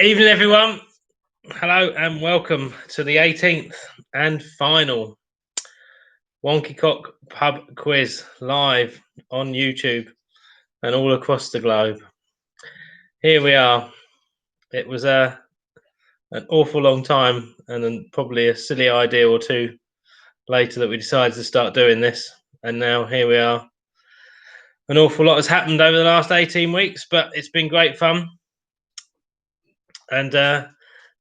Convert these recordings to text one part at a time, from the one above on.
Evening, everyone. Hello and welcome to the 18th and final Wonky-Cock pub quiz live on YouTube and all across the globe. Here we are. It was an awful long time and then probably a silly idea or two later that we decided to start doing this. And now here we are. An awful lot has happened over the last 18 weeks, but it's been great fun. And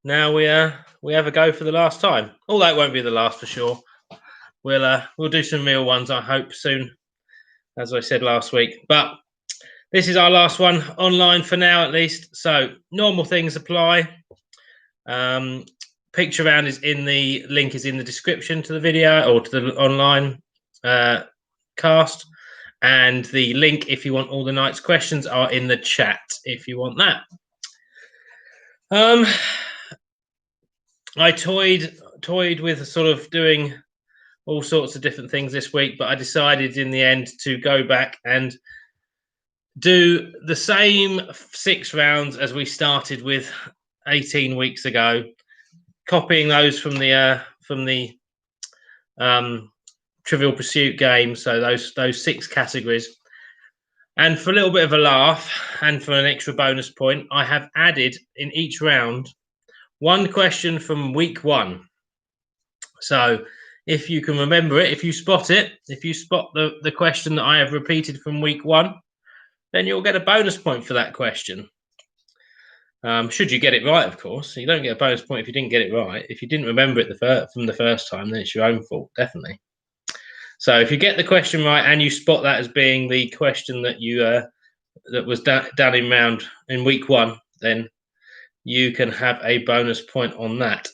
now we have a go for the last time. Although it won't be the last for sure. We'll do some real ones, I hope, soon, as I said last week. But this is our last one online for now, at least. So normal things apply. Picture round is in the link is in the description to the video or to the online cast, and the link if you want all the night's questions are in the chat if you want that. I toyed with sort of doing all sorts of different things this week, but I decided in the end to go back and do the same 6 rounds as we started with 18 weeks ago, copying those from the Trivial Pursuit game. So those 6 categories. And for a little bit of a laugh and for an extra bonus point, I have added in each round one question from week 1. So if you can remember it, if you spot the question that I have repeated from week 1, then you'll get a bonus point for that question. Should you get it right, of course. You don't get a bonus point if you didn't get it right. If you didn't remember it from the first time, then it's your own fault, definitely. So if you get the question right and you spot that as being the question that you that was done in week 1, then you can have a bonus point on that.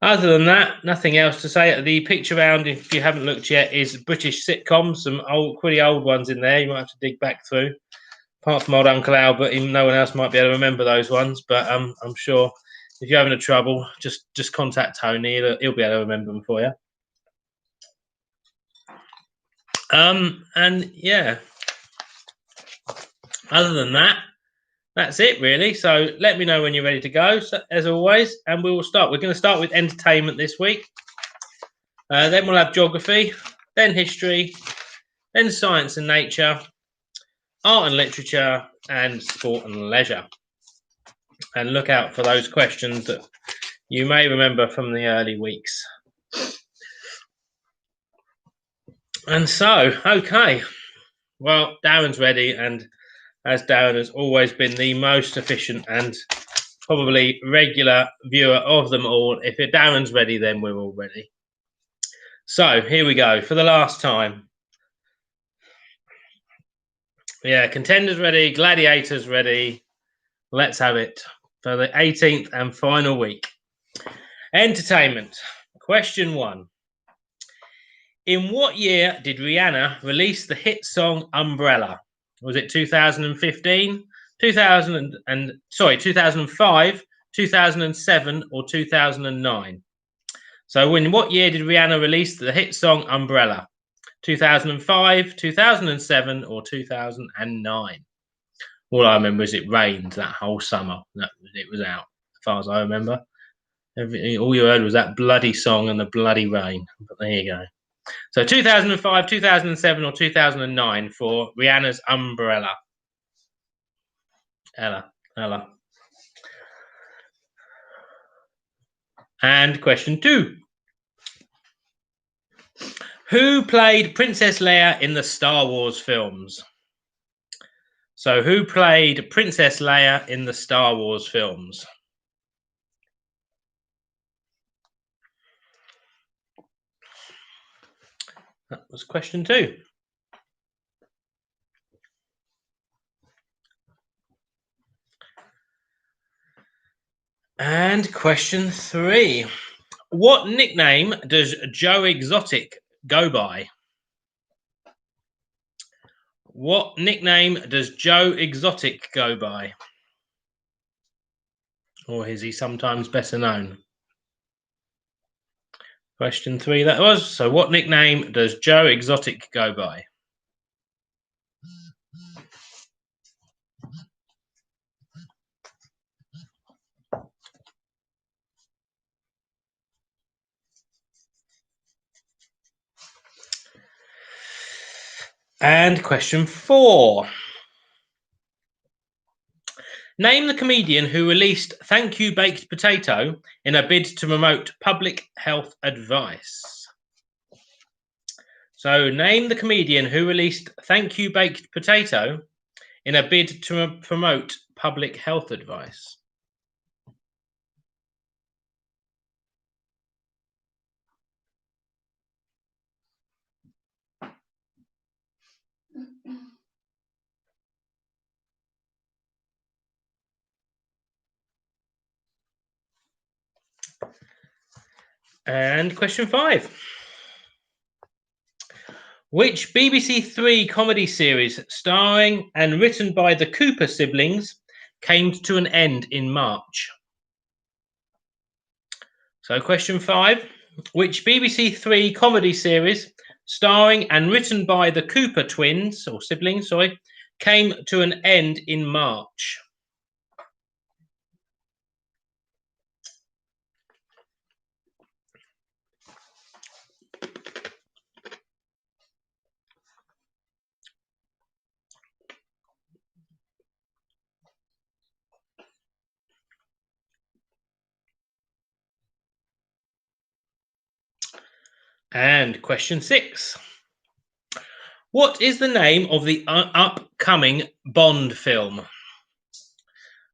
Other than that, nothing else to say. The picture round, if you haven't looked yet, is British sitcoms, some pretty old ones in there. You might have to dig back through. Apart from old Uncle Albert, even no one else might be able to remember those ones. But I'm sure if you're having a trouble, just contact Tony. He'll be able to remember them for you. And yeah, other than that, that's it really. So let me know when you're ready to go, as always, and we will start. We're going to start with entertainment this week. Then we'll have geography, then history, then science and nature, art and literature, and sport and leisure. And look out for those questions that you may remember from the early weeks. And so, okay. Well, Darren's ready, and as Darren has always been the most efficient and probably regular viewer of them all, if Darren's ready, then we're all ready. So here we go for the last time. Yeah, contenders ready, gladiators ready. Let's have it for the 18th and final week. Entertainment. Question 1. In what year did Rihanna release the hit song Umbrella? Was it 2015, 2005, 2007, or 2009? So in what year did Rihanna release the hit song Umbrella? 2005, 2007, or 2009? All I remember is it rained that whole summer. It was out, as far as I remember. All you heard was that bloody song and the bloody rain. But there you go. So 2005, 2007, or 2009 for Rihanna's Umbrella. Ella. And question 2. Who played Princess Leia in the Star Wars films? So who played Princess Leia in the Star Wars films? That was question 2. And question 3. What nickname does Joe Exotic go by? What nickname does Joe Exotic go by? Or is he sometimes better known? Question 3 that was. So what nickname does Joe Exotic go by? And question 4. Name the comedian who released Thank You Baked Potato in a bid to promote public health advice. So name the comedian who released Thank You Baked Potato in a bid to promote public health advice. And question 5. Which BBC Three comedy series starring and written by the Cooper siblings came to an end in March? So question 5. Which BBC Three comedy series starring and written by the Cooper twins, or siblings, came to an end in March? And question 6. What is the name of the upcoming Bond film?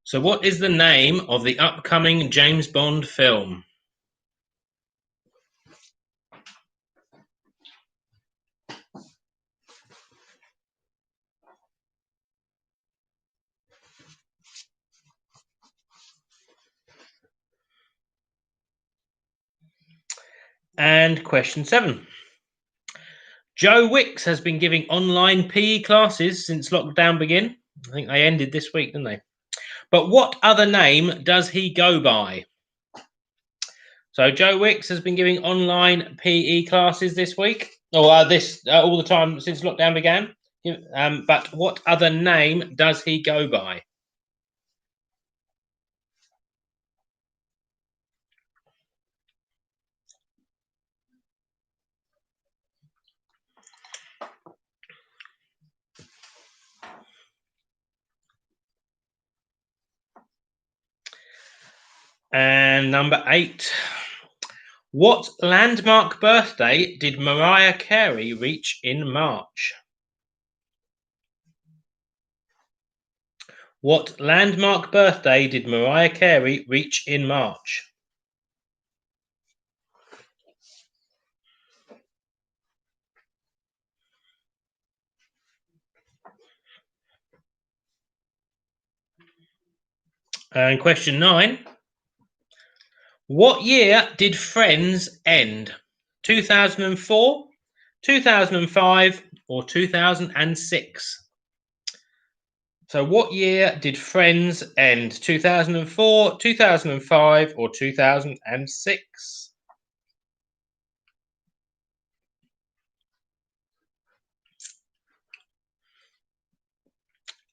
So what is the name of the upcoming James Bond film? And question 7. Joe Wicks has been giving online PE classes since lockdown began. I think they ended this week, didn't they? But what other name does he go by? So Joe Wicks has been giving online PE classes this week, or all the time since lockdown began. But what other name does he go by? And number 8. What landmark birthday did Mariah Carey reach in March? What landmark birthday did Mariah Carey reach in March? And question 9. What year did Friends end? 2004, 2005, or 2006? So what year did Friends end? 2004, 2005, or 2006?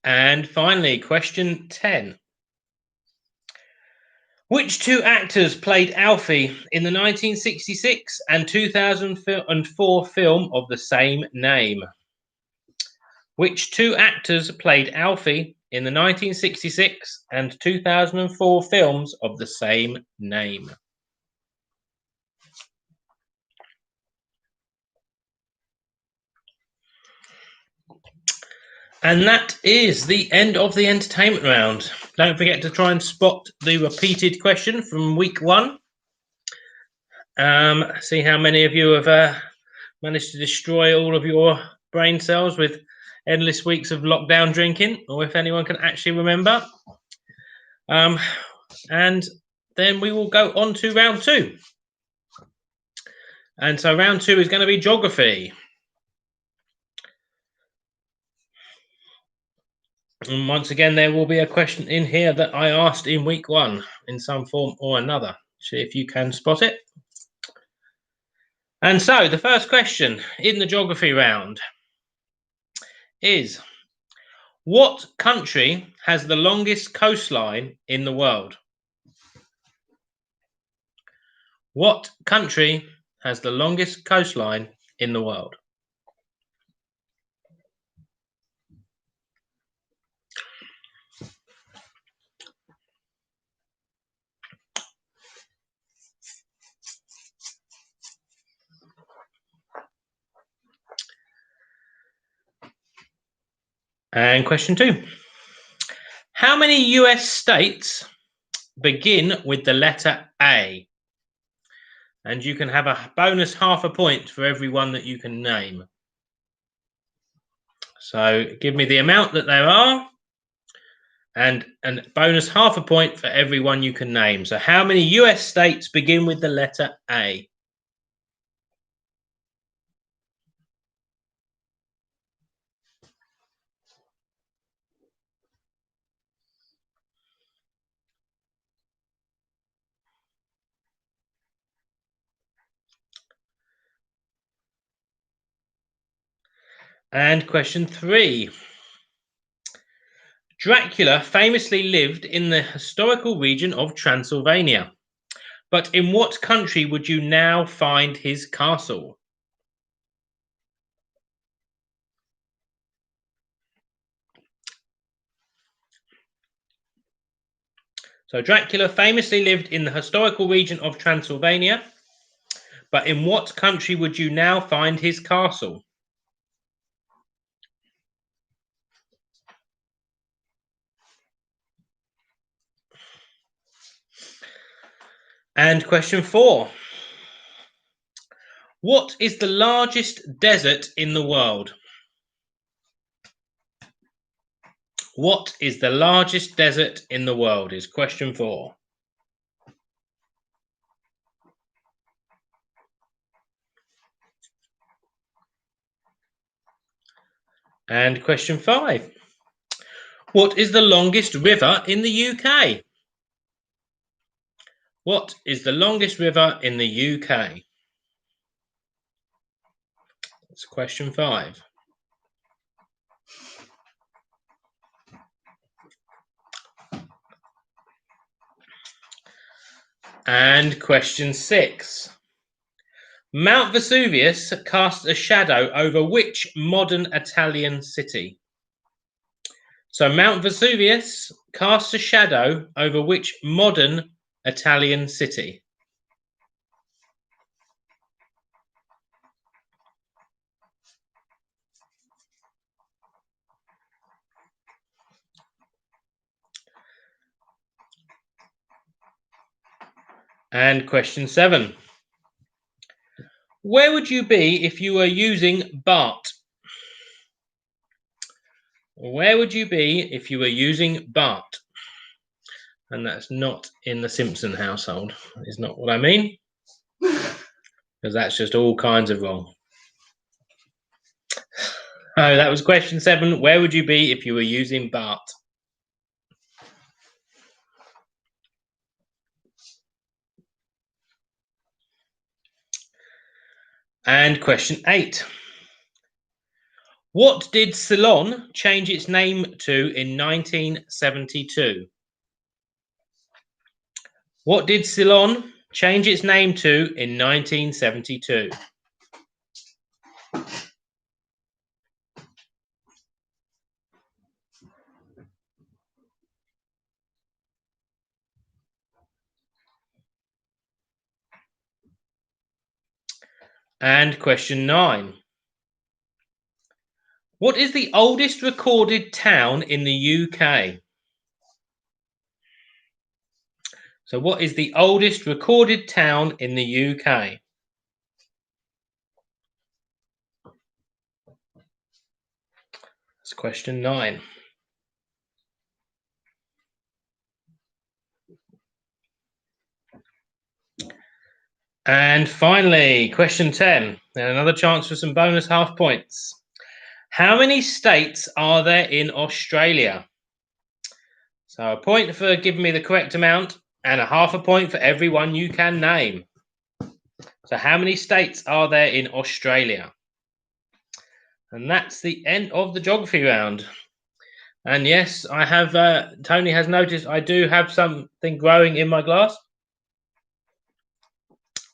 And finally, question 10. Which two actors played Alfie in the 1966 and 2004 film of the same name? Which two actors played Alfie in the 1966 and 2004 films of the same name? And that is the end of the entertainment round. Don't forget to try and spot the repeated question from week 1. See how many of you have managed to destroy all of your brain cells with endless weeks of lockdown drinking, or if anyone can actually remember. And then we will go on to round 2. And so round 2 is going to be geography. And once again, there will be a question in here that I asked in week 1 in some form or another. See if you can spot it. And so the first question in the geography round is, what country has the longest coastline in the world? What country has the longest coastline in the world? And question 2. How many US states begin with the letter A? And you can have a bonus half a point for every one that you can name. So give me the amount that there are, and bonus half a point for every one you can name. So how many US states begin with the letter A? And question 3. Dracula famously lived in the historical region of Transylvania. But in what country would you now find his castle? So Dracula famously lived in the historical region of Transylvania. But in what country would you now find his castle? And question 4. What is the largest desert in the world? What is the largest desert in the world is question 4. And question 5. What is the longest river in the UK? What is the longest river in the UK? That's question 5. And question 6. Mount Vesuvius casts a shadow over which modern Italian city? So Mount Vesuvius casts a shadow over which modern Italian city? And question 7. Where would you be if you were using Bart? Where would you be if you were using Bart? And that's not in the Simpson household. Is not what I mean. Because that's just all kinds of wrong. Oh, that was question 7. Where would you be if you were using Bart? And question 8. What did Ceylon change its name to in 1972? What did Ceylon change its name to in 1972? And question 9. What is the oldest recorded town in the UK? So what is the oldest recorded town in the UK? That's question 9. And finally, question 10. And another chance for some bonus half points. How many states are there in Australia? So a point for giving me the correct amount and a half a point for every one you can name. So how many states are there in Australia? And that's the end of the geography round. And yes, I have, Tony has noticed I do have something growing in my glass.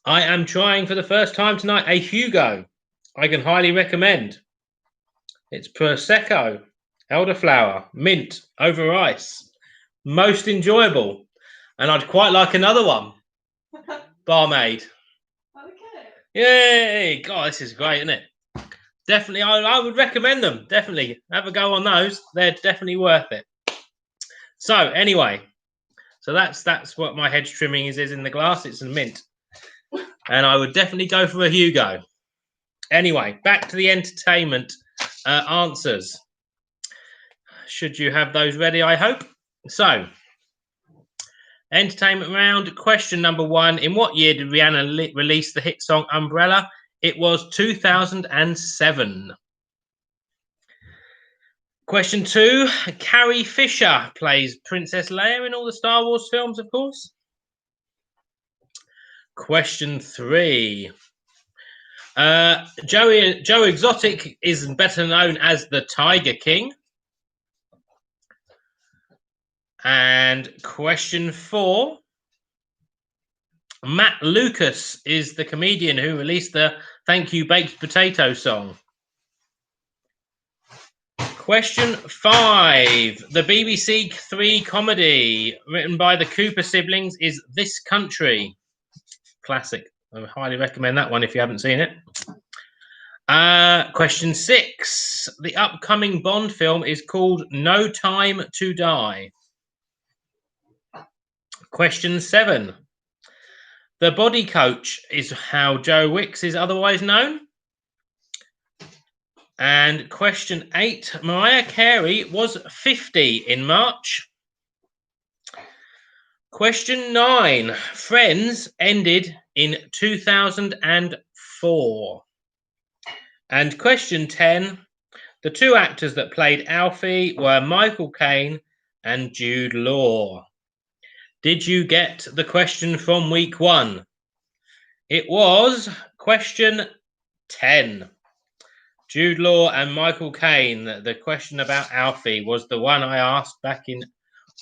I am trying for the first time tonight a Hugo. I can highly recommend. It's Prosecco, elderflower, mint, over ice. Most enjoyable. And I'd quite like another one. Barmaid. Okay. Yay! God, this is great, isn't it? Definitely, I would recommend them. Definitely have a go on those. They're definitely worth it. So anyway, so that's what my hedge trimming is in the glass. It's a mint, and I would definitely go for a Hugo. Anyway, back to the entertainment answers. Should you have those ready? I hope so. Entertainment round. Question number 1. In what year did Rihanna release the hit song Umbrella? It was 2007. Question 2. Carrie Fisher plays Princess Leia in all the Star Wars films, of course. Question 3. Joe Exotic is better known as the Tiger King. And question 4. Matt Lucas is the comedian who released the Thank You Baked Potato song. Question 5. The BBC Three comedy written by the Cooper siblings is This Country. Classic. I highly recommend that one if you haven't seen it. Question 6. The upcoming Bond film is called No Time to Die. Question 7. The body coach is how Joe Wicks is otherwise known. And question 8. Mariah Carey was 50 in March. Question 9. Friends ended in 2004. And question 10. The 2 actors that played Alfie were Michael Caine and Jude Law. Did you get the question from week 1? It was question 10. Jude Law and Michael Caine. The question about Alfie was the one I asked back in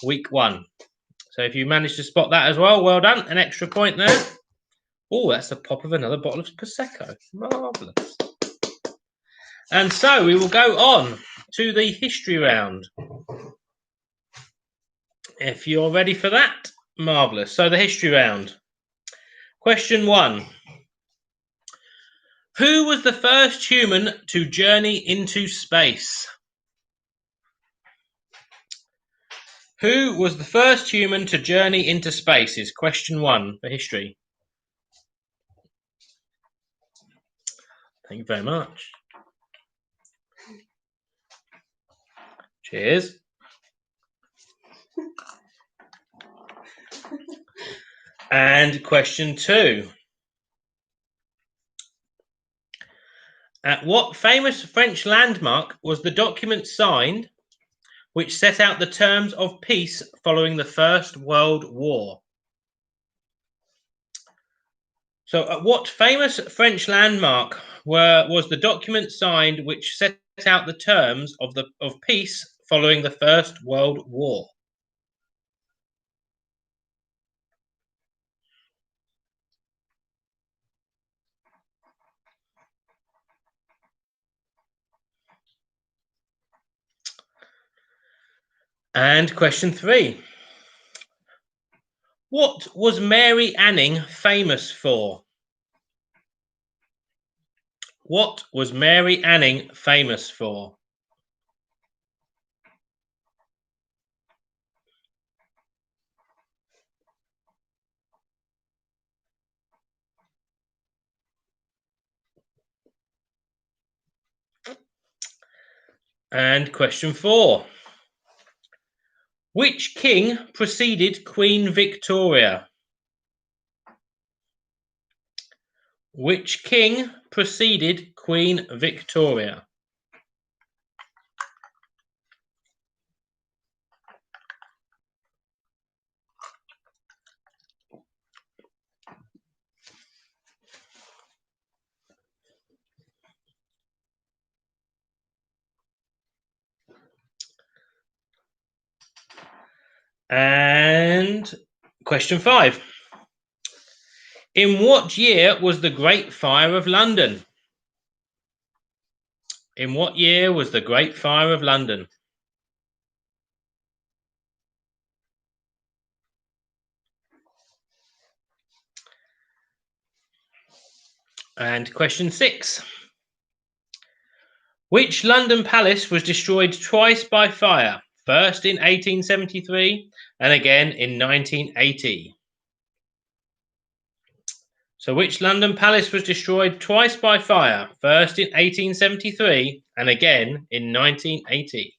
week 1. So if you managed to spot that as well, well done. An extra point there. Oh, that's the pop of another bottle of Prosecco. Marvellous. And so we will go on to the history round. If you're ready for that, marvellous. So the history round. Question 1. Who was the first human to journey into space? Who was the first human to journey into space is question 1 for history. Thank you very much. Cheers. And question 2. At what famous French landmark was the document signed which set out the terms of peace following the First World War? So at what famous French landmark was the document signed which set out the terms of peace following the First World War? And question 3. What was Mary Anning famous for? What was Mary Anning famous for? And question 4. Which king preceded Queen Victoria? Which king preceded Queen Victoria? And question 5. In what year was the Great Fire of London? In what year was the Great Fire of London? And question 6. Which London palace was destroyed twice by fire? First in 1873 and again in 1980. So which London palace was destroyed twice by fire? First in 1873 and again in 1980.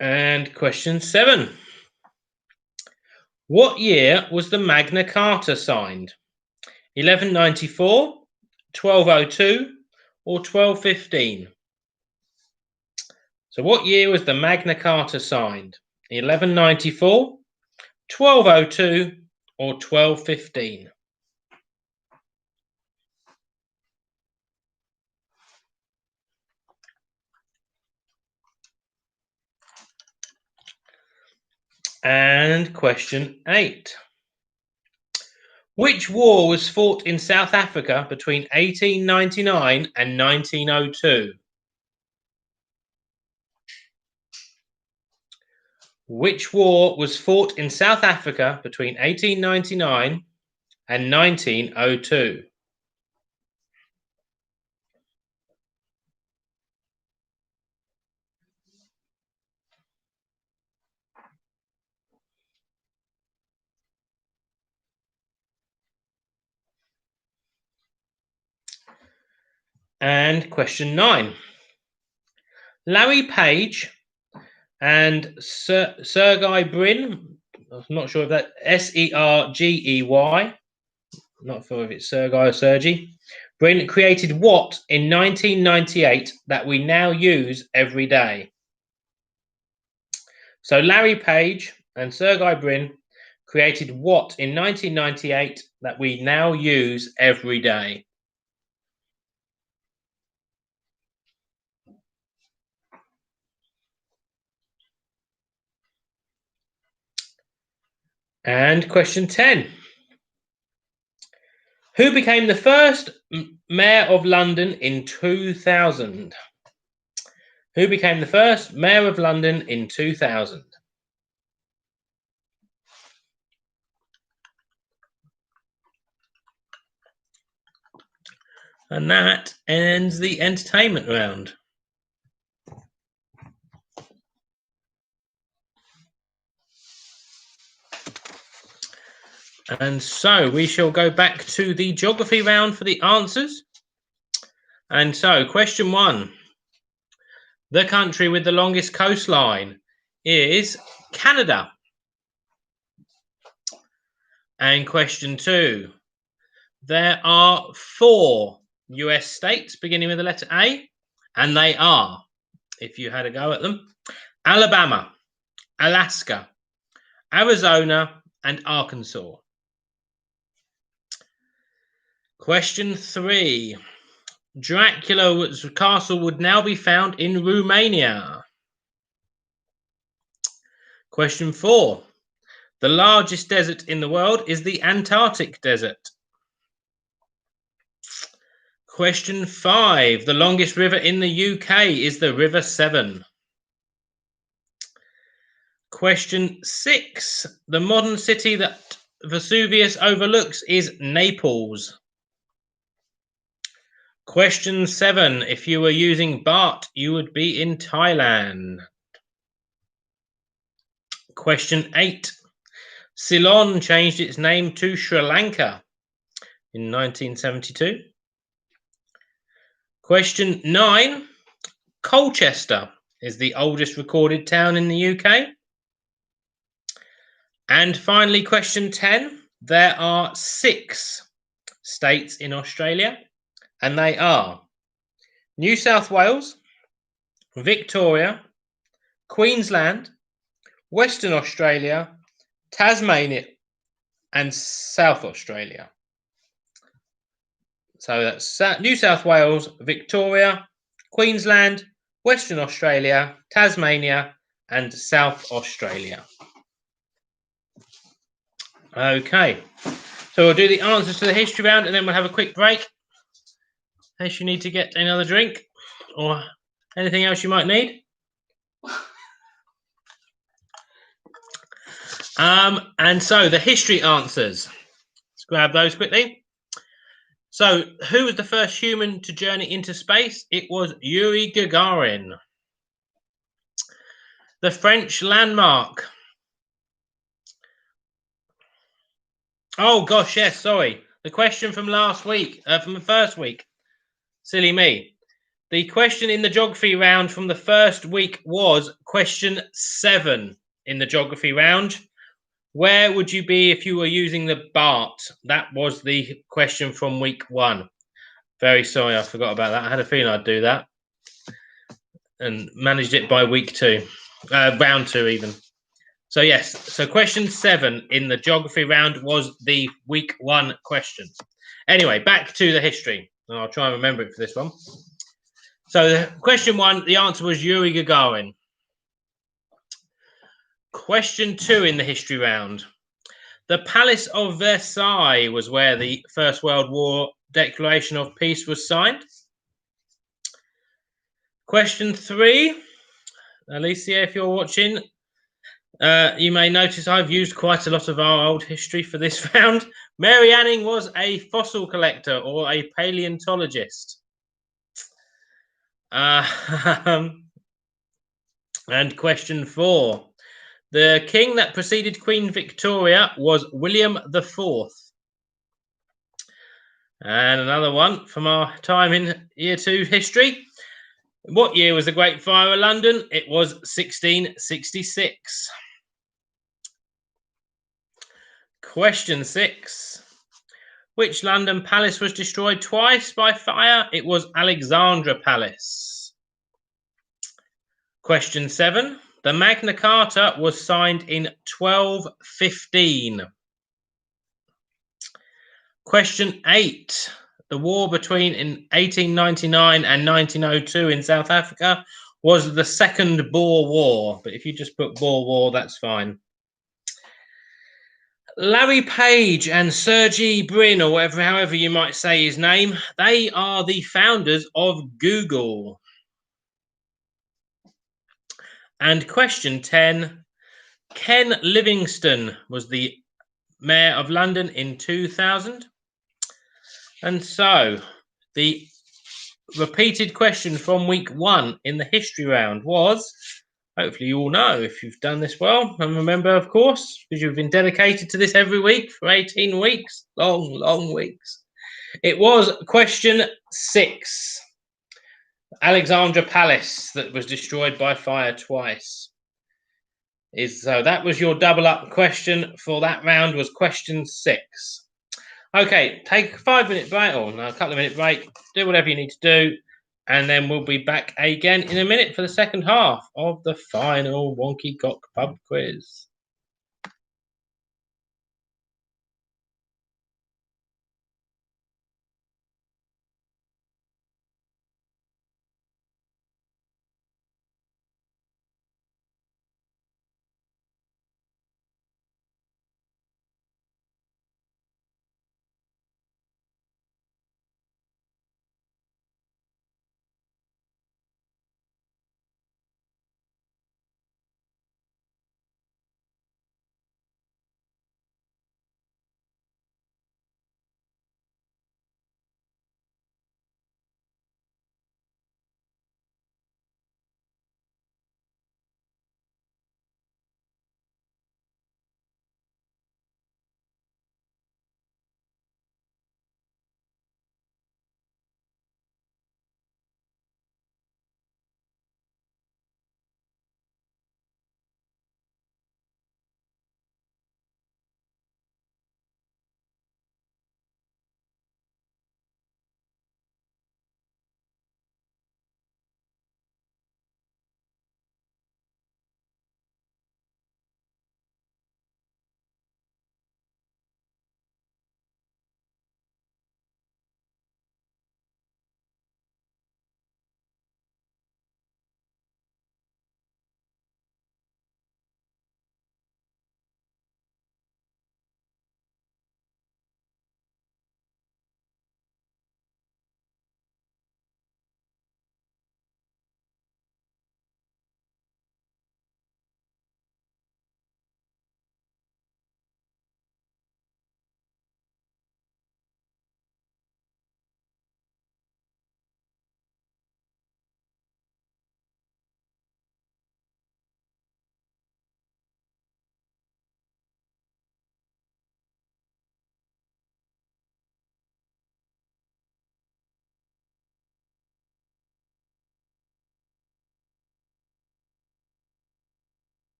And question 7. What year was the Magna Carta signed? 1194, 1202, or 1215? So what year was the Magna Carta signed? 1194, 1202, or 1215? And question 8. Which war was fought in South Africa between 1899 and 1902? Which war was fought in South Africa between 1899 and 1902? And question 9. Larry Page and Sergey Brin, I'm not sure if that Sergey, not sure if it's Sergey or Sergey, Brin created what in 1998 that we now use every day? So Larry Page and Sergey Brin created what in 1998 that we now use every day? And question 10. Who became the first mayor of London in 2000? Who became the first mayor of London in 2000? And that ends the entertainment round. And so we shall go back to the geography round for the answers. And so question 1. The country with the longest coastline is Canada. And question 2. There are 4 US states beginning with the letter A, and they are, if you had a go at them, Alabama, Alaska, Arizona, and Arkansas. Question 3. Dracula's castle would now be found in Romania. Question 4. The largest desert in the world is the Antarctic Desert. Question 5. The longest river in the UK is the River Severn. Question 6. The modern city that Vesuvius overlooks is Naples. Question 7. If you were using baht, you would be in Thailand. Question 8. Ceylon changed its name to Sri Lanka in 1972. Question 9. Colchester is the oldest recorded town in the UK. And finally, question 10. There are 6 states in Australia, and they are New South Wales, Victoria, Queensland, Western Australia, Tasmania, and South Australia. So that's New South Wales, Victoria, Queensland, Western Australia, Tasmania, and South Australia. Okay, so we'll do the answers to the history round and then we'll have a quick break in case you need to get another drink or anything else you might need. And so the history answers. Let's grab those quickly. So, who was the first human to journey into space? It was Yuri Gagarin. The French landmark. Oh gosh, yes, sorry. The question from last week, from the first week. Silly me. The question in the geography round from the first week was question 7 in the geography round. Where would you be if you were using the BART? That was the question from week 1. Very sorry, I forgot about that. I had a feeling I'd do that. And managed it by week 2. Round 2 even. So yes, so question 7 in the geography round was the week 1 questions. Anyway, back to the history. And I'll try and remember it for this one. So question 1, the answer was Yuri Gagarin. Question 2 in the history round. The Palace of Versailles was where the First World War Declaration of Peace was signed. Question 3, Alicia, if you're watching, you may notice I've used quite a lot of our old history for this round. Mary Anning was a fossil collector or a paleontologist. And question 4. The king that preceded Queen Victoria was William IV. And another one from our time in Year 2 history. What year was the Great Fire of London? It was 1666. Question 6. Which London palace was destroyed twice by fire? It was Alexandra Palace. Question 7. The Magna Carta was signed in 1215. Question 8. The war between in 1899 and 1902 in South Africa was the Second Boer War. But if you just put Boer War, that's fine. Larry Page and Sergey Brin, or whatever, however you might say his name, they are the founders of Google. And question 10, Ken Livingstone was the Mayor of London in 2000. And so the repeated question from week 1 in the history round was, hopefully you all know if you've done this well, and remember, of course, because you've been dedicated to this every week for 18 weeks, long weeks. It was question 6. Alexandra Palace that was destroyed by fire twice. So that was your double up question for that round, was question 6. Okay, take a 5-minute break or a couple of minute break, do whatever you need to do, and then we'll be back again in a minute for the second half of the final Wonky-Cock pub quiz.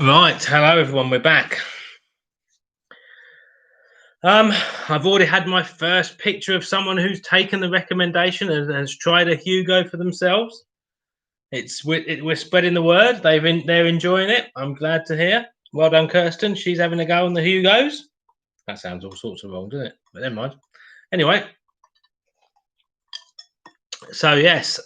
Right, hello everyone, we're back. I've already had my first picture of someone who's taken the recommendation and has tried a Hugo for themselves. We're spreading the word. They're enjoying it. I'm glad to hear. Well done, Kirsten. She's having a go on the Hugos. That sounds all sorts of wrong, doesn't it? But never mind. Anyway, so yes,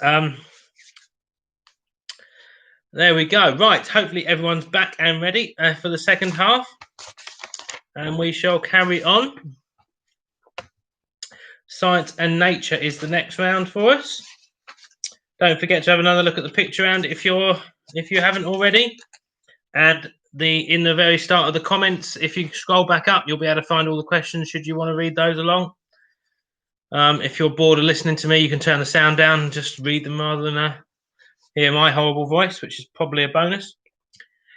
there we go. Right, hopefully everyone's back and ready for the second half, and we shall carry on. Science and nature is the next round for us. Don't forget to have another look at the picture round if you haven't already. And in the very start of the comments, if you scroll back up, you'll be able to find all the questions should you want to read those along. If you're bored of listening to me, you can turn the sound down and just read them rather than hear my horrible voice, which is probably a bonus.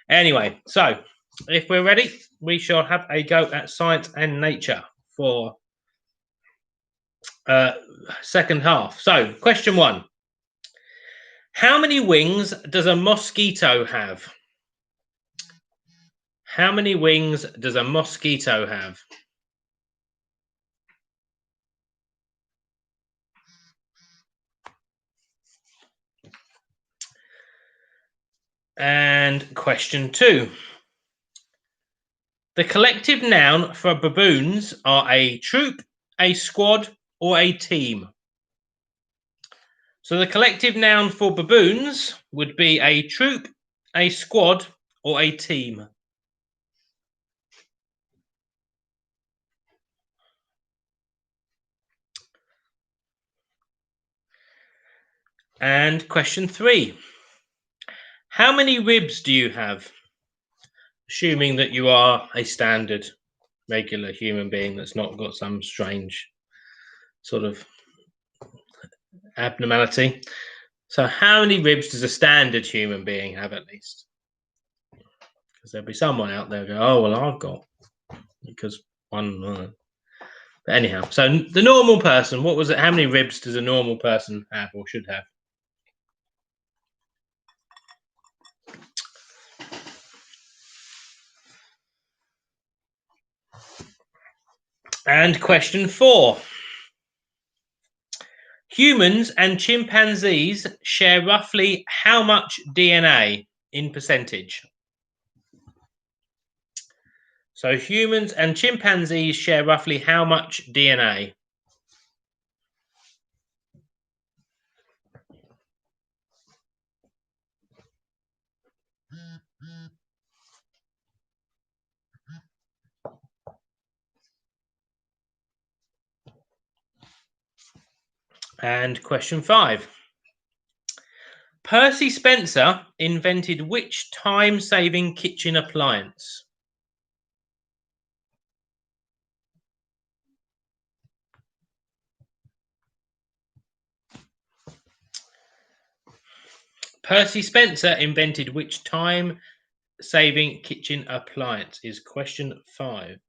Anyway, so if we're ready, we shall have a go at science and nature for second half. So, question 1. How many wings does a mosquito have? How many wings does a mosquito have? And question 2. The collective noun for baboons are a troop, a squad, or a team. So the collective noun for baboons would be a troop, a squad, or a team. And question 3. How many ribs do you have? Assuming that you are a standard, regular human being that's not got some strange sort of abnormality. So how many ribs does a standard human being have at least? Because there'll be someone out there go, oh, well, I've got, because one. But anyhow, so the normal person, what was it? How many ribs does a normal person have or should have? And question 4. Humans and chimpanzees share roughly how much DNA in percentage? So humans and chimpanzees share roughly how much DNA? And question 5. Percy Spencer invented which time-saving kitchen appliance? Percy Spencer invented which time-saving kitchen appliance is question 5.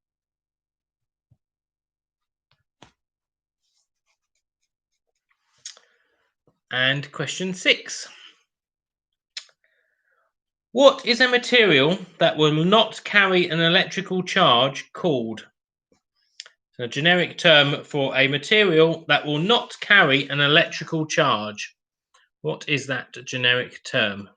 And question 6. What is a material that will not carry an electrical charge called? A generic term for a material that will not carry an electrical charge. What is that generic term?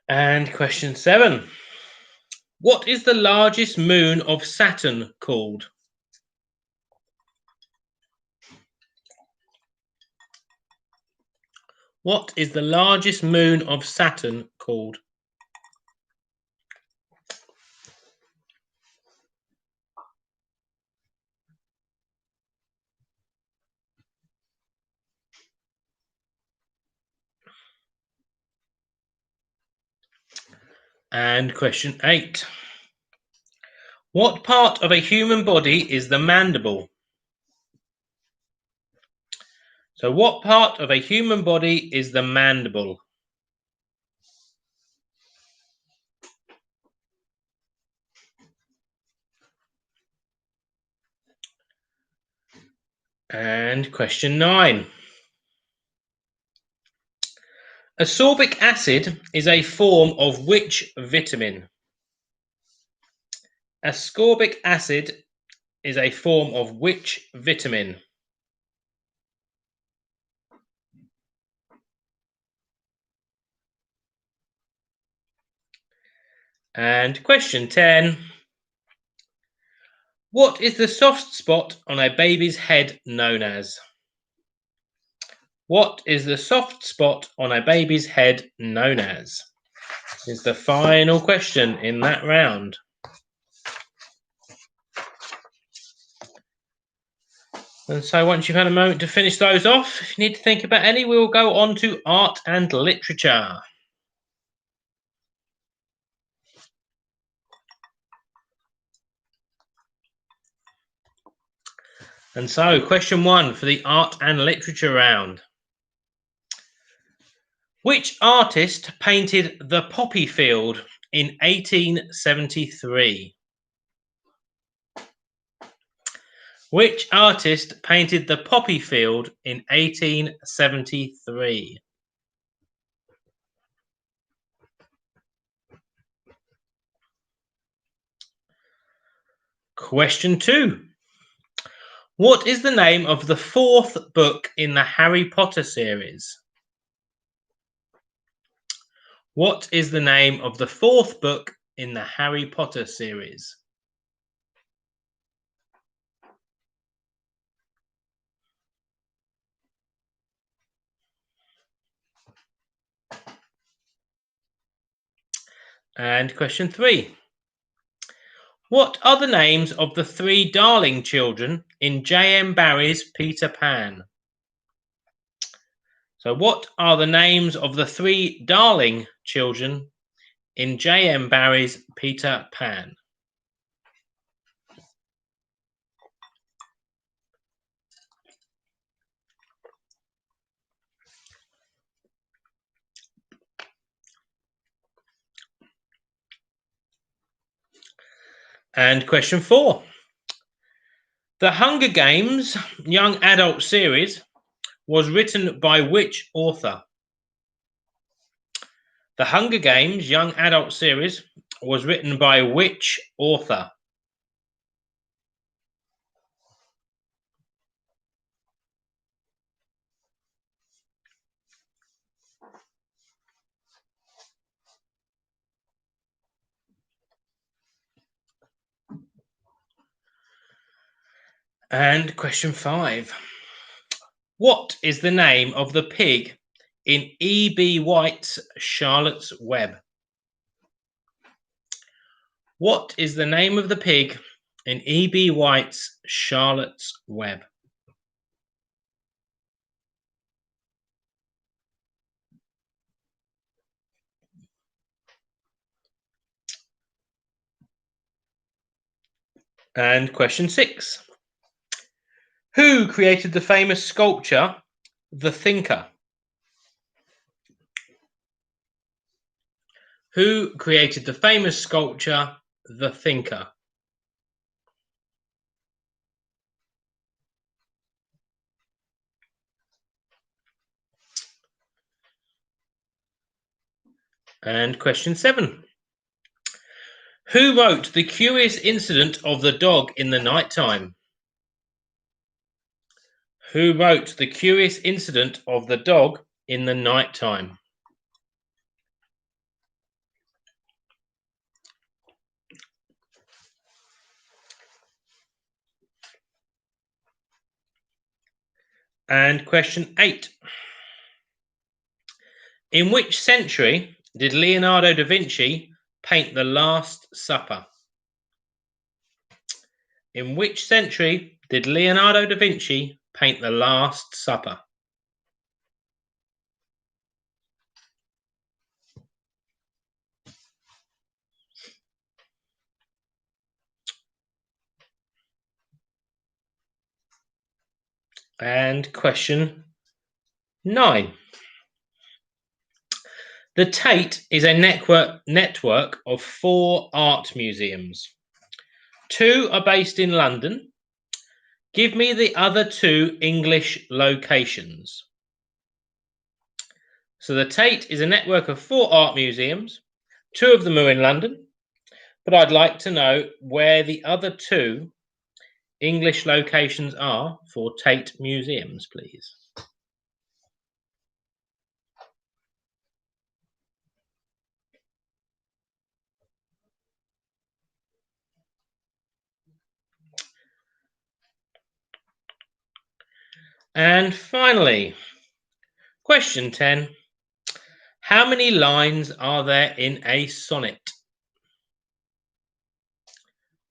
And question 7. What is the largest moon of Saturn called? What is the largest moon of Saturn called? And question 8. What part of a human body is the mandible? So what part of a human body is the mandible? And question 9. Ascorbic acid is a form of which vitamin? Ascorbic acid is a form of which vitamin? And question 10. What is the soft spot on a baby's head known as? What is the soft spot on a baby's head known as? Is the final question in that round. And so once you've had a moment to finish those off, if you need to think about any, we will go on to art and literature. And so question 1 for the art and literature round. Which artist painted the poppy field in 1873? Which artist painted the poppy field in 1873? Question 2. What is the name of the 4th book in the Harry Potter series? What is the name of the 4th book in the Harry Potter series? And question 3. What are the names of the 3 Darling children in J.M. Barrie's Peter Pan? So what are the names of the 3 Darling children in J.M. Barrie's Peter Pan? And question 4. The Hunger Games young adult series was written by which author? The Hunger Games young adult series was written by which author? And question 5. What is the name of the pig in E.B. White's Charlotte's Web? What is the name of the pig in E.B. White's Charlotte's Web? And question 6. Who created the famous sculpture, The Thinker? Who created the famous sculpture, The Thinker? And question 7. Who wrote The Curious Incident of the Dog in the Nighttime? Who wrote The Curious Incident of the Dog in the Nighttime? And question 8. In which century did Leonardo da Vinci paint The Last Supper? In which century did Leonardo da Vinci paint The Last Supper? And question 9. The Tate is a network of 4 art museums. 2 are based in London, Give me the other two English locations. So the Tate is a network of 4 art museums. 2 of them are in London, but I'd like to know where the other 2 English locations are for Tate museums, please. And finally, question 10. How many lines are there in a sonnet?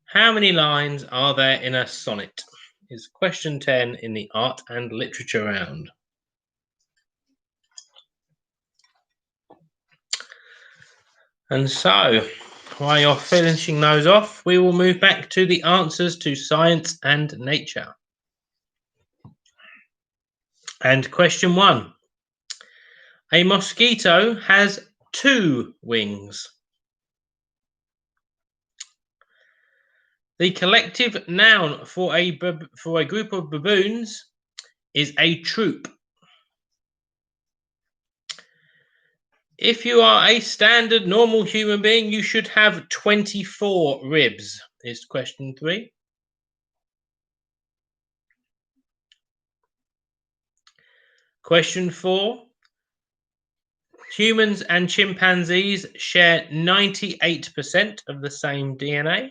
How many lines are there in a sonnet? Is question 10 in the art and literature round. And so, while you're finishing those off, we will move back to the answers to science and nature. And question 1. A mosquito has 2 wings. The collective noun for a group of baboons is a troop. If you are a standard normal human being, you should have 24 ribs, is question 3. Question 4. Humans and chimpanzees share 98% of the same DNA.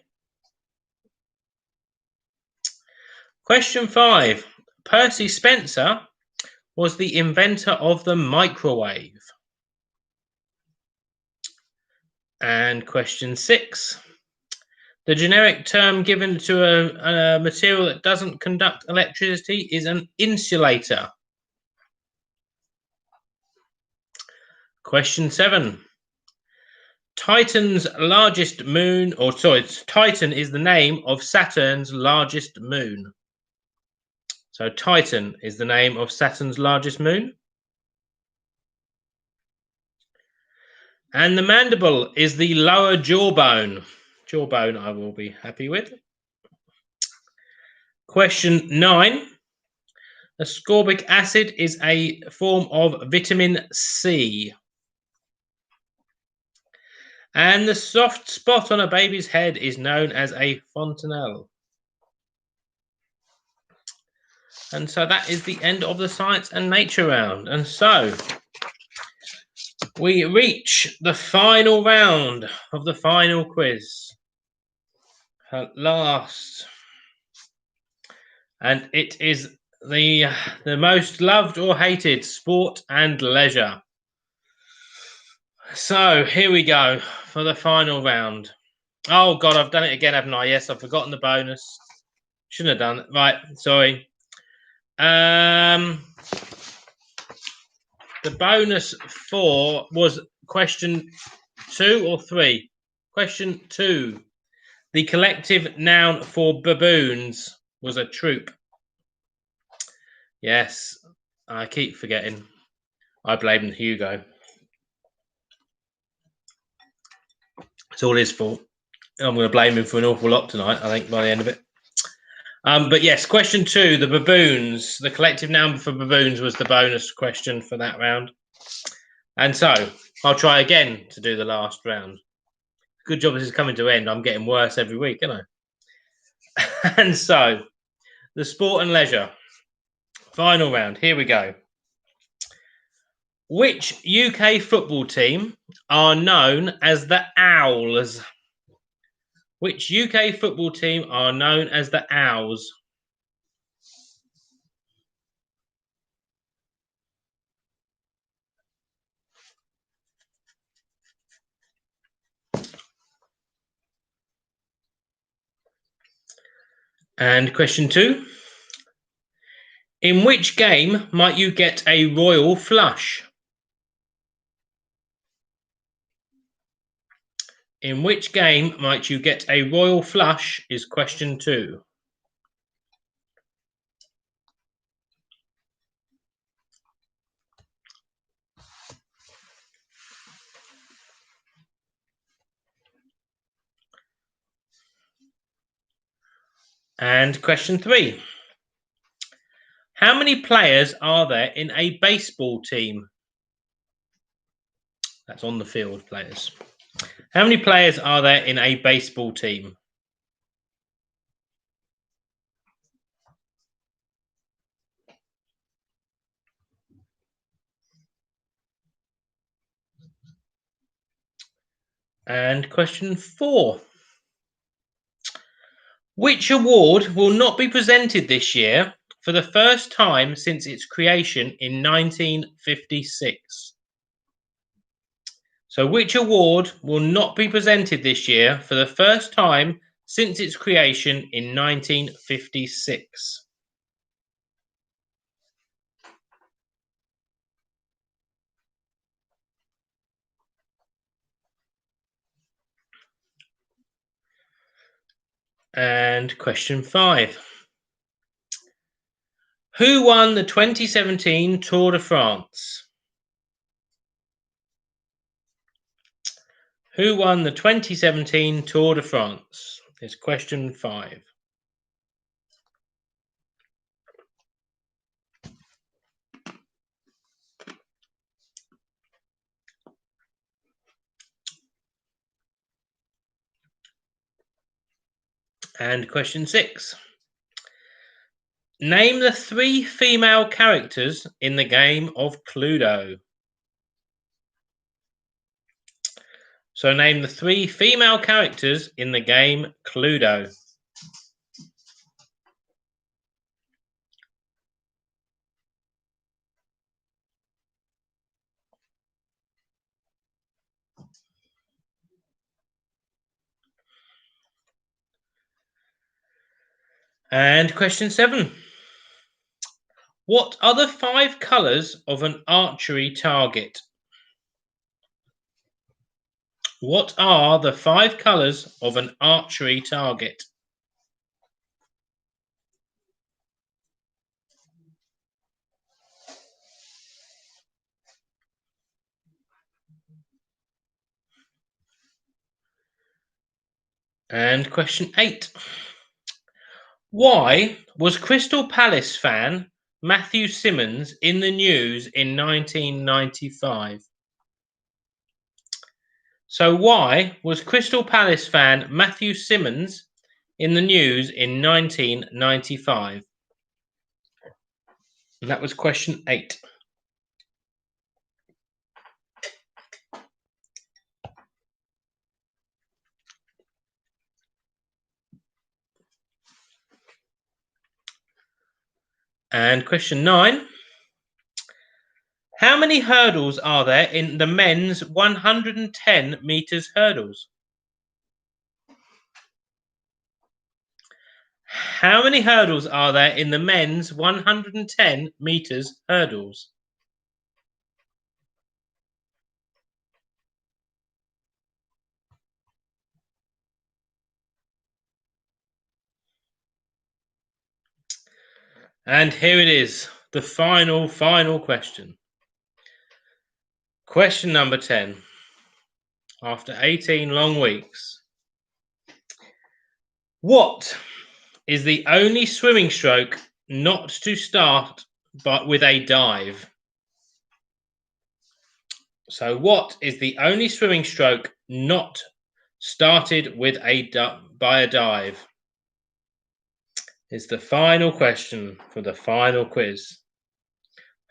Question 5. Percy Spencer was the inventor of the microwave. And question 6. The generic term given to a material that doesn't conduct electricity is an insulator. Question 7. Titan is the name of Saturn's largest moon. So Titan is the name of Saturn's largest moon. And the mandible is the lower jawbone. Jawbone I will be happy with. Question 9. Ascorbic acid is a form of vitamin C. And the soft spot on a baby's head is known as a fontanelle. And so that is the end of the science and nature round. And so we reach the final round of the final quiz. At last. And it is the most loved or hated sport and leisure. So here we go for the final round. Oh God, I've done it again, haven't I? Yes, I've forgotten the bonus. Shouldn't have done it. Right, sorry. The bonus for was question 2 or 3. Question 2. The collective noun for baboons was a troop. Yes, I keep forgetting. I blame Hugo. It's all his fault. I'm going to blame him for an awful lot tonight, I think, by the end of it. But yes, question 2, the baboons. The collective noun for baboons was the bonus question for that round. And so I'll try again to do the last round. Good job this is coming to end. I'm getting worse every week, aren't I? And so the sport and leisure. Final round. Here we go. Which UK football team are known as the Owls? Which UK football team are known as the Owls? And question 2. In which game might you get a royal flush? In which game might you get a royal flush is question 2. And question 3. How many players are there in a baseball team? That's on the field players. How many players are there in a baseball team? And question 4. Which award will not be presented this year for the first time since its creation in 1956? So, which award will not be presented this year for the first time since its creation in 1956? And question 5. Who won the 2017 Tour de France? Who won the 2017 Tour de France? Is question 5. And question 6. Name the 3 female characters in the game of Cluedo. So name the 3 female characters in the game Cluedo. And question 7. What are the 5 colours of an archery target? What are the 5 colours of an archery target? And question 8. Why was Crystal Palace fan Matthew Simmons in the news in 1995? So why was Crystal Palace fan Matthew Simmons in the news in 1995? And that was question 8. And question 9. How many hurdles are there in the men's 110 meters hurdles? How many hurdles are there in the men's 110 meters hurdles? And here it is, the final question. Question number 10. After 18 long weeks, what is the only swimming stroke not to start but with a dive? So what is the only swimming stroke not started with by a dive? Is the final question for the final quiz.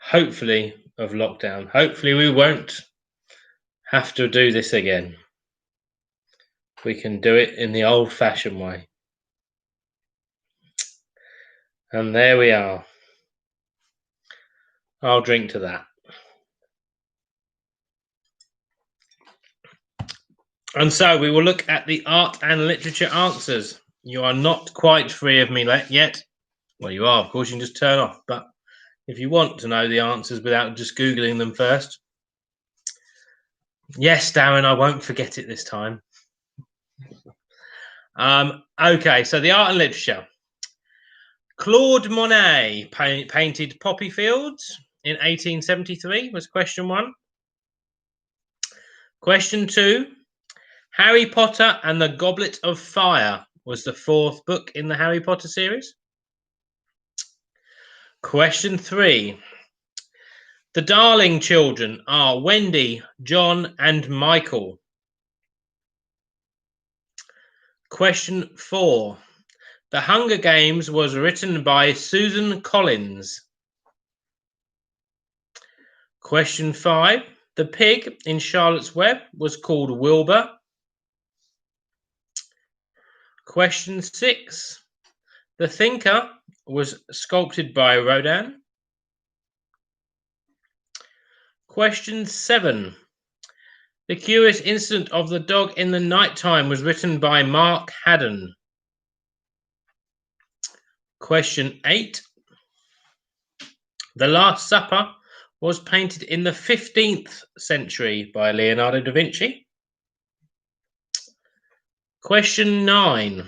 Hopefully of lockdown. Hopefully we won't have to do this again. We can do it in the old-fashioned way. And there we are. I'll drink to that. And so we will look at the art and literature answers. You are not quite free of me yet. Well, you are, of course, you can just turn off. But if you want to know the answers without just Googling them first. Yes, Darren, I won't forget it this time. Okay, so the art and literature. Claude Monet painted poppy fields in 1873 was question 1. Question 2. Harry Potter and the Goblet of Fire was the 4th book in the Harry Potter series. Question 3. The Darling children are Wendy, John, and Michael. Question 4. The Hunger Games was written by Susan Collins. Question 5. The pig in Charlotte's Web was called Wilbur. Question 6. The Thinker was sculpted by Rodin. Question 7. The Curious Incident of the Dog in the Nighttime was written by Mark Haddon. Question 8. The Last Supper was painted in the 15th century by Leonardo da Vinci. Question 9.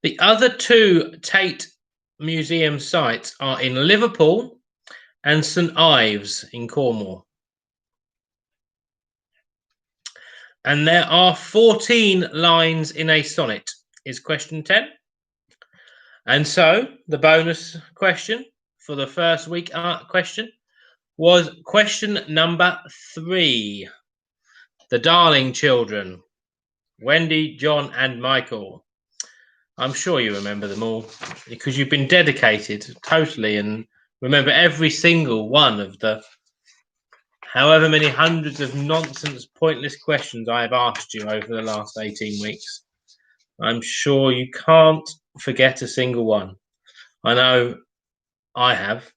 The other 2 Tate Museum sites are in Liverpool and St Ives in Cornwall. And there are 14 lines in a sonnet is question 10. And so the bonus question for the first week question was question number 3. The Darling children, Wendy, John, and Michael. I'm sure you remember them all because you've been dedicated totally and remember every single one of the however many hundreds of nonsense, pointless questions I have asked you over the last 18 weeks. I'm sure you can't forget a single one. I know I have.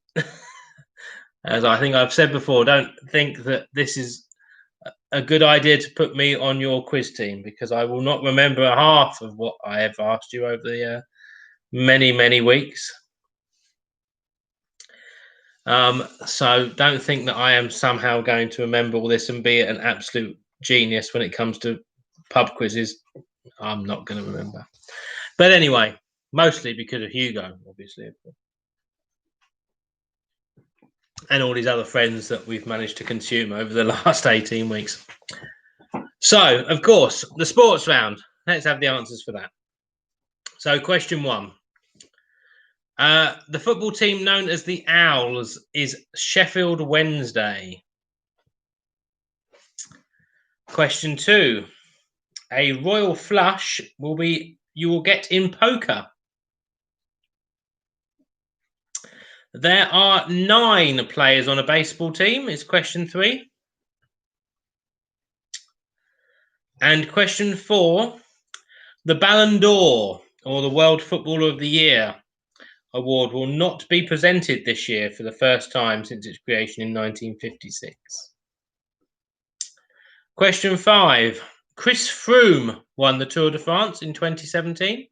As I think I've said before, don't think that this is a good idea to put me on your quiz team because I will not remember half of what I have asked you over the many, many weeks. So don't think that I am somehow going to remember all this and be an absolute genius when it comes to pub quizzes. I'm not going to remember. But anyway, mostly because of Hugo, obviously. And all these other friends that we've managed to consume over the last 18 weeks. So, of course, the sports round. Let's have the answers for that. So, question 1. The football team known as the Owls is Sheffield Wednesday. Question 2. A royal flush you will get in poker. There are 9 players on a baseball team is question 3. And question 4. The Ballon d'Or, or the World Footballer of the Year award, will not be presented this year for the first time since its creation in 1956. Question 5. Chris Froome won the Tour de France in 2017.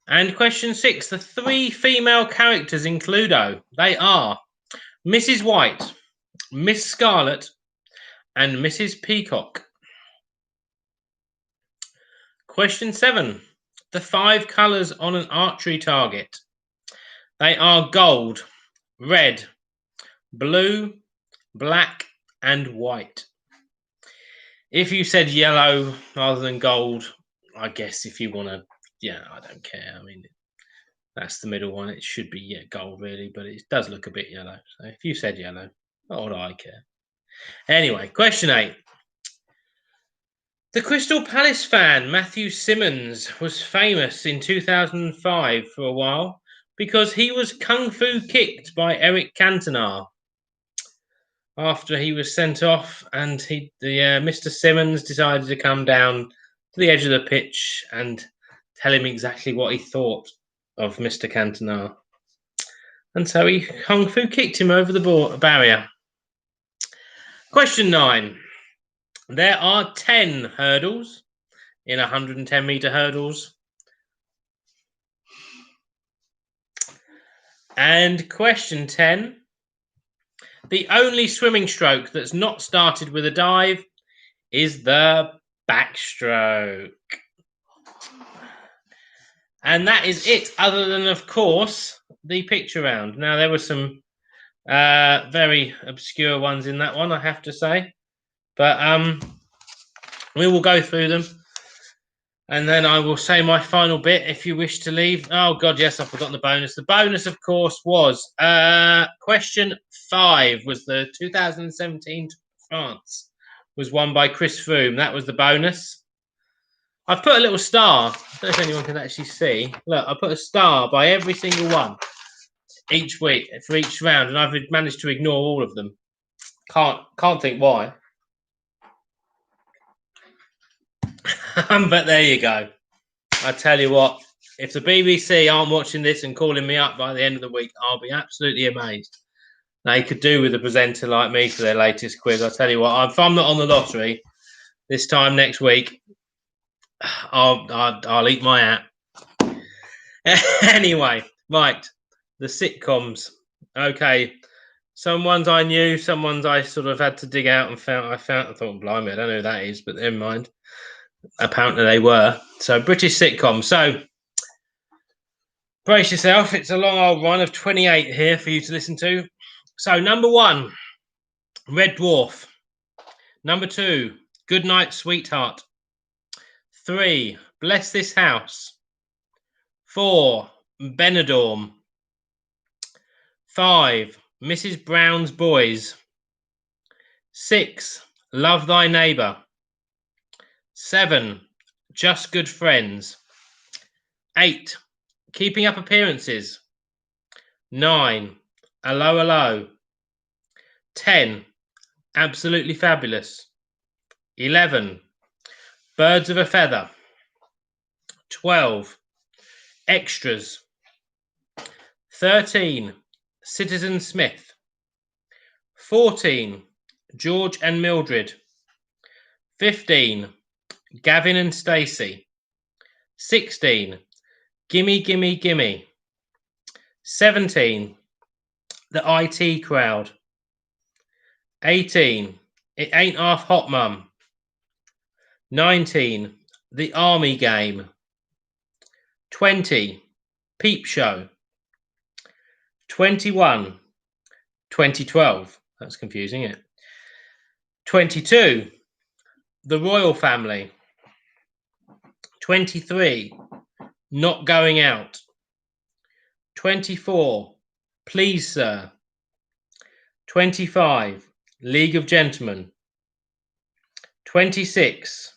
And question 6. The 3 female characters in Cluedo. They are Mrs. White, Miss Scarlet, and Mrs. Peacock. Question 7. The 5 colours on an archery target. They are gold, red, blue, black, and white. If you said yellow rather than gold, I guess if you want to, I don't care. I mean, that's the middle one. It should be gold really, but it does look a bit yellow. So if you said yellow, not would I care. Anyway, question 8. The Crystal Palace fan Matthew Simmons was famous in 2005 for a while because he was kung fu kicked by Eric Cantona after he was sent off, and Mr. Simmons decided to come down to the edge of the pitch and tell him exactly what he thought of Mr. Cantona. And so he kung fu kicked him over the barrier. Question 9. There are 10 hurdles in 110-meter hurdles. And question 10. The only swimming stroke that's not started with a dive is the backstroke. And that is it, other than, of course, the picture round. Now, there were some very obscure ones in that one, I have to say. But we will go through them. And then I will say my final bit if you wish to leave. Oh, God, yes, I've forgotten the bonus. The bonus, of course, was question 5 was the 2017 France was won by Chris Froome. That was the bonus. I've put a little star. I don't know if anyone can actually see. Look, I put a star by every single one each week for each round, and I've managed to ignore all of them. Can't think why. But there you go. I tell you what, if the BBC aren't watching this and calling me up by the end of the week, I'll be absolutely amazed. They could do with a presenter like me for their latest quiz. I tell you what, if I'm not on the lottery this time next week, I'll eat my hat. Anyway, right, the sitcoms. Okay, some ones I knew, some ones I sort of had to dig out and I thought, blimey, I don't know who that is, but never mind. Apparently they were. So British sitcoms. So brace yourself. It's a long old one of 28 here for you to listen to. So number 1, Red Dwarf. Number 2, Good Night, Sweetheart. 3, Bless This House. 4, Benidorm. 5, Mrs. Brown's Boys. 6, Love Thy Neighbour. 7, Just Good Friends. 8, Keeping Up Appearances. 9, Hello, Hello. 10, Absolutely Fabulous. 11, Birds of a Feather. 12, Extras. 13, Citizen Smith. 14, George and Mildred. 15, Gavin and Stacey. 16, Gimme, Gimme, Gimme. 17, The IT Crowd. 18, It Ain't Half Hot Mum. 19, The Army Game. 20, Peep Show. 21, 2012. That's confusing, isn't it? 22, The Royal Family. 23, Not Going Out. 24, Please Sir. 25, League of Gentlemen. 26,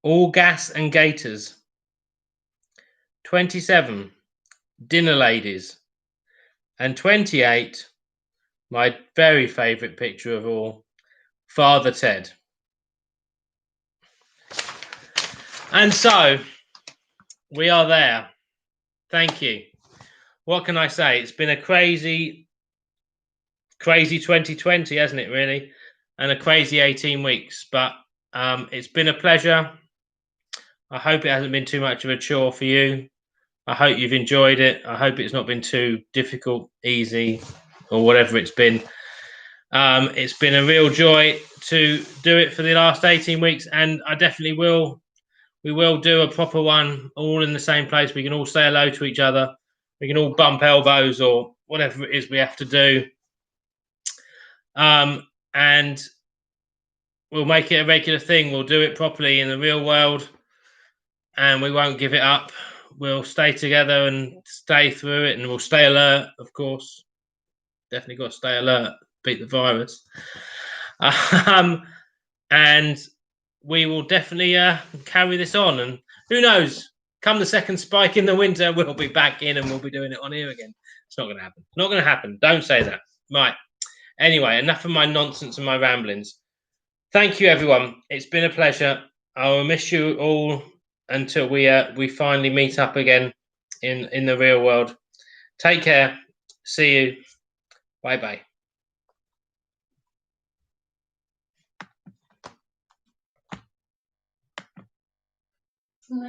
All Gas and Gators. 27, Dinner Ladies. And 28, my very favourite picture of all, Father Ted. And so, we are there. Thank you. What can I say? It's been a crazy 2020, hasn't it, really? And a crazy 18 weeks. But it's been a pleasure. I hope it hasn't been too much of a chore for you. I hope you've enjoyed it. I hope it's not been too difficult, easy, or whatever it's been. It's been a real joy to do it for the last 18 weeks, and I definitely will. We will do a proper one, all in the same place. We can all say hello to each other. We can all bump elbows or whatever it is we have to do. And we'll make it a regular thing. We'll do it properly in the real world, and we won't give it up. We'll stay together and stay through it, and we'll stay alert, of course. Definitely got to stay alert, beat the virus. And we will definitely carry this on. And who knows, come the second spike in the winter, we'll be back in and we'll be doing it on here again. It's not going to happen. Not going to happen. Don't say that. Right. Anyway, enough of my nonsense and my ramblings. Thank you, everyone. It's been a pleasure. I will miss you all until we finally meet up again in the real world. Take care. See you. Bye-bye.